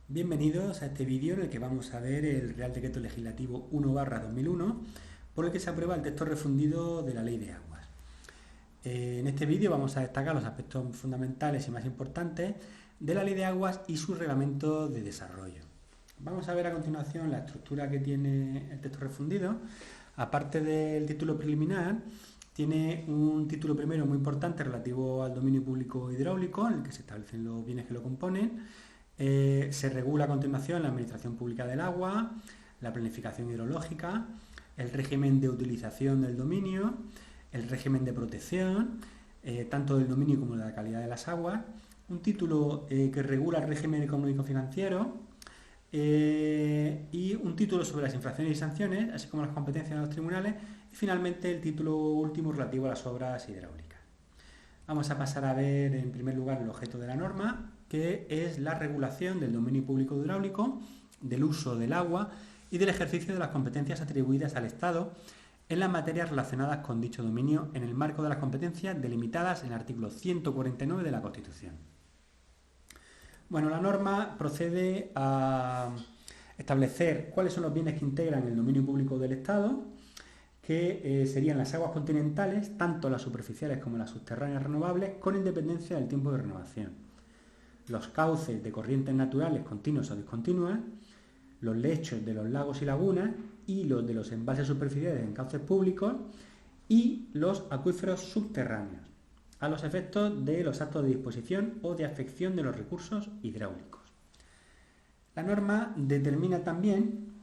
Bienvenidos a este vídeo en el que vamos a ver el Real Decreto Legislativo 1/2001 por el que se aprueba el texto refundido de la Ley de Aguas. En este vídeo vamos a destacar los aspectos fundamentales y más importantes de la Ley de Aguas y su reglamento de desarrollo. Vamos a ver a continuación la estructura que tiene el texto refundido. Aparte del título preliminar, tiene un título primero muy importante relativo al dominio público hidráulico, en el que se establecen los bienes que lo componen. Se regula a continuación la administración pública del agua, la planificación hidrológica, el régimen de utilización del dominio, el régimen de protección, tanto del dominio como de la calidad de las aguas, un título que regula el régimen económico-financiero y un título sobre las infracciones y sanciones, así como las competencias de los tribunales, y finalmente el título último relativo a las obras hidráulicas. Vamos a pasar a ver en primer lugar el objeto de la norma, que es la regulación del dominio público hidráulico, del uso del agua y del ejercicio de las competencias atribuidas al Estado en las materias relacionadas con dicho dominio en el marco de las competencias delimitadas en el artículo 149 de la Constitución. Bueno, la norma procede a establecer cuáles son los bienes que integran el dominio público del Estado, que serían las aguas continentales, tanto las superficiales como las subterráneas renovables, con independencia del tiempo de renovación. Los cauces de corrientes naturales continuas o discontinuas, los lechos de los lagos y lagunas y los de los embalses superficiales en cauces públicos y los acuíferos subterráneos, a los efectos de los actos de disposición o de afección de los recursos hidráulicos. La norma determina también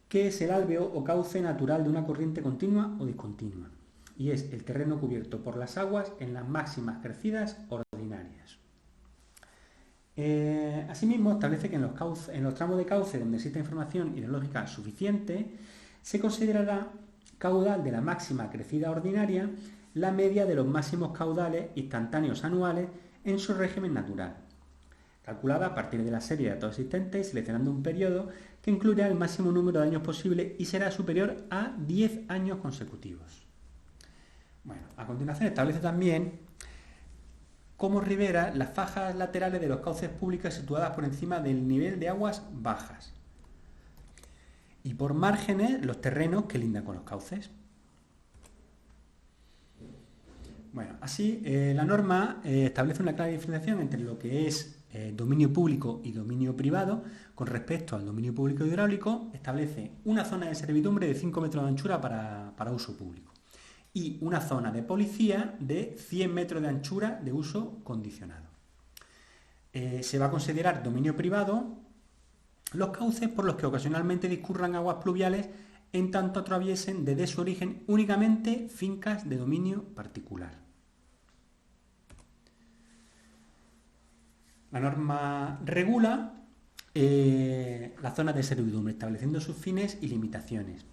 qué es el alveo o cauce natural de una corriente continua o discontinua, y es el terreno cubierto por las aguas en las máximas crecidas ordinarias. Asimismo, establece que en los tramos de cauce donde exista información hidrológica suficiente, se considerará caudal de la máxima crecida ordinaria la media de los máximos caudales instantáneos anuales en su régimen natural, calculada a partir de la serie de datos existentes, seleccionando un periodo que incluirá el máximo número de años posible y será superior a 10 años consecutivos. Bueno, a continuación establece también como ribera las fajas laterales de los cauces públicos situadas por encima del nivel de aguas bajas y por márgenes los terrenos que lindan con los cauces. Bueno, así la norma establece una clara diferenciación entre lo que es dominio público y dominio privado. Con respecto al dominio público hidráulico, establece una zona de servidumbre de 5 metros de anchura para uso público y una zona de policía de 100 metros de anchura de uso condicionado. Se va a considerar dominio privado los cauces por los que ocasionalmente discurran aguas pluviales en tanto atraviesen desde su origen únicamente fincas de dominio particular. La norma regula las zonas de servidumbre, estableciendo sus fines y limitaciones.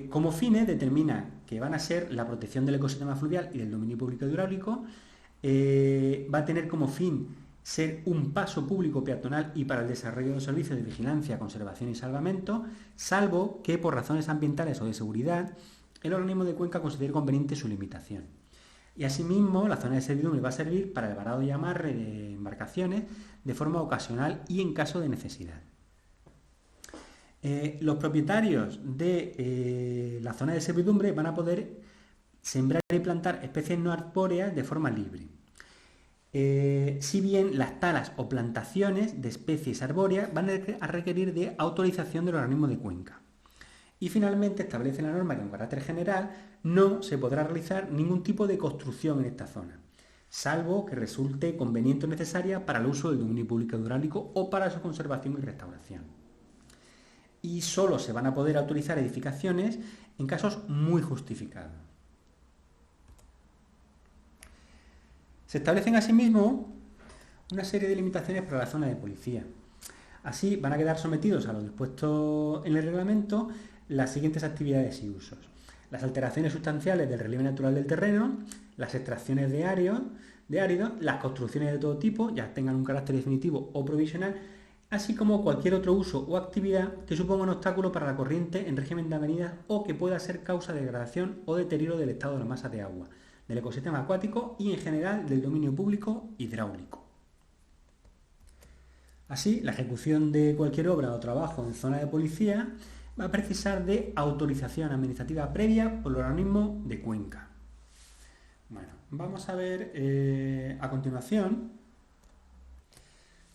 Como fines determina que van a ser la protección del ecosistema fluvial y del dominio público hidráulico, va a tener como fin ser un paso público peatonal y para el desarrollo de los servicios de vigilancia, conservación y salvamento, salvo que por razones ambientales o de seguridad el organismo de cuenca considere conveniente su limitación. Y asimismo, la zona de servidumbre va a servir para el varado y amarre de embarcaciones de forma ocasional y en caso de necesidad. Los propietarios de la zona de servidumbre van a poder sembrar y plantar especies no arbóreas de forma libre. Si bien las talas o plantaciones de especies arbóreas van a requerir de autorización del organismo de cuenca. Y finalmente establece la norma que en carácter general no se podrá realizar ningún tipo de construcción en esta zona, salvo que resulte conveniente o necesaria para el uso del dominio público hidráulico o para su conservación y restauración. Y solo se van a poder autorizar edificaciones en casos muy justificados. Se establecen asimismo una serie de limitaciones para la zona de policía. Así van a quedar sometidos a lo dispuesto en el reglamento las siguientes actividades y usos: las alteraciones sustanciales del relieve natural del terreno, las extracciones de áridos, las construcciones de todo tipo, ya tengan un carácter definitivo o provisional, así como cualquier otro uso o actividad que suponga un obstáculo para la corriente en régimen de avenidas o que pueda ser causa de degradación o deterioro del estado de la masa de agua, del ecosistema acuático y en general del dominio público hidráulico. Así, la ejecución de cualquier obra o trabajo en zona de policía va a precisar de autorización administrativa previa por el organismo de Cuenca. Bueno, vamos a ver a continuación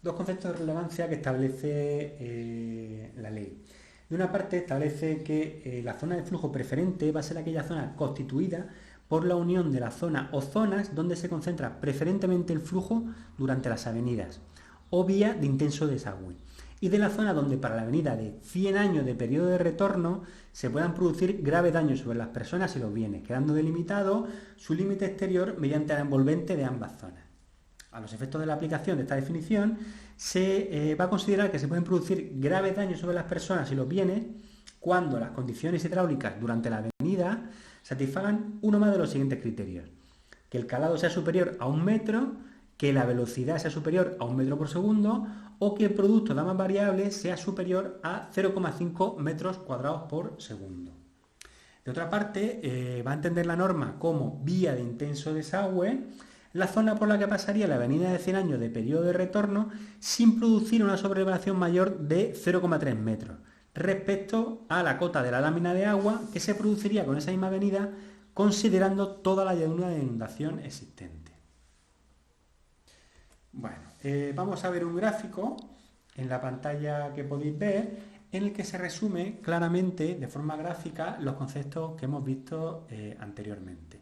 dos conceptos de relevancia que establece la ley. De una parte, establece que la zona de flujo preferente va a ser aquella zona constituida por la unión de la zona o zonas donde se concentra preferentemente el flujo durante las avenidas o vía de intenso desagüe, y de la zona donde para la avenida de 100 años de periodo de retorno se puedan producir graves daños sobre las personas y los bienes, quedando delimitado su límite exterior mediante la envolvente de ambas zonas. A los efectos de la aplicación de esta definición, se va a considerar que se pueden producir graves daños sobre las personas y los bienes cuando las condiciones hidráulicas durante la avenida satisfagan uno más de los siguientes criterios: que el calado sea superior a 1 metro, que la velocidad sea superior a 1 metro por segundo o que el producto de ambas variables sea superior a 0,5 metros cuadrados por segundo. De otra parte, va a entender la norma como vía de intenso desagüe la zona por la que pasaría la avenida de 100 años de periodo de retorno sin producir una sobrelevación mayor de 0,3 metros respecto a la cota de la lámina de agua que se produciría con esa misma avenida considerando toda la llanura de inundación existente. Bueno, vamos a ver un gráfico en la pantalla que podéis ver en el que se resume claramente de forma gráfica los conceptos que hemos visto anteriormente.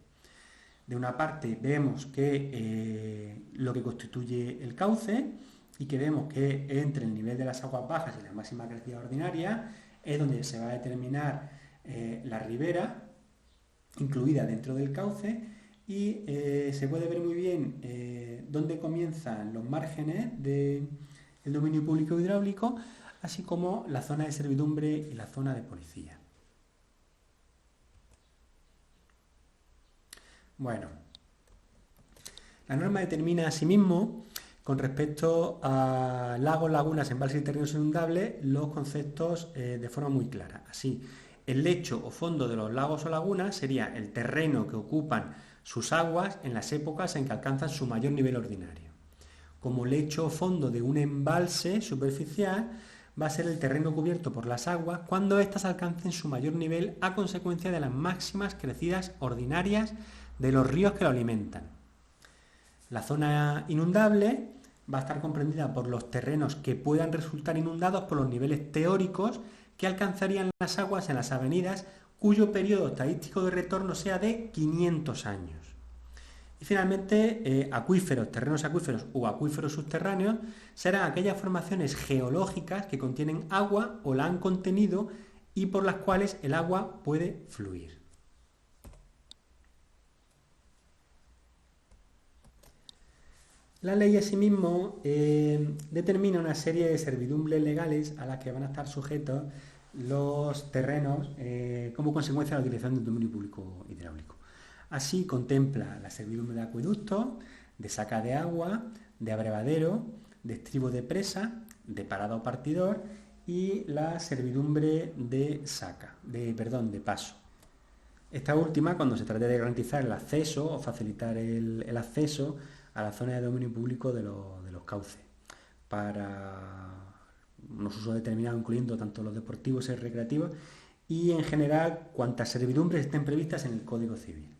De una parte vemos que lo que constituye el cauce y que vemos que entre el nivel de las aguas bajas y la máxima crecida ordinaria es donde se va a determinar la ribera incluida dentro del cauce y se puede ver muy bien dónde comienzan los márgenes del dominio público hidráulico, así como la zona de servidumbre y la zona de policía. Bueno, la norma determina asimismo, con respecto a lagos, lagunas, embalses y terrenos inundables, los conceptos de forma muy clara. Así, el lecho o fondo de los lagos o lagunas sería el terreno que ocupan sus aguas en las épocas en que alcanzan su mayor nivel ordinario. Como lecho o fondo de un embalse superficial, va a ser el terreno cubierto por las aguas cuando éstas alcancen su mayor nivel a consecuencia de las máximas crecidas ordinarias de los ríos que lo alimentan. La zona inundable va a estar comprendida por los terrenos que puedan resultar inundados por los niveles teóricos que alcanzarían las aguas en las avenidas cuyo periodo estadístico de retorno sea de 500 años. Y finalmente, acuíferos, terrenos acuíferos o acuíferos subterráneos serán aquellas formaciones geológicas que contienen agua o la han contenido y por las cuales el agua puede fluir. La ley asimismo determina una serie de servidumbres legales a las que van a estar sujetos los terrenos como consecuencia de la utilización del dominio público hidráulico. Así contempla la servidumbre de acueducto, de saca de agua, de abrevadero, de estribo de presa, de parada o partidor y la servidumbre de paso. Esta última cuando se trate de garantizar el acceso o facilitar el acceso a la zona de dominio público de los cauces para unos usos determinados, incluyendo tanto los deportivos y recreativos y en general cuantas servidumbres estén previstas en el Código Civil.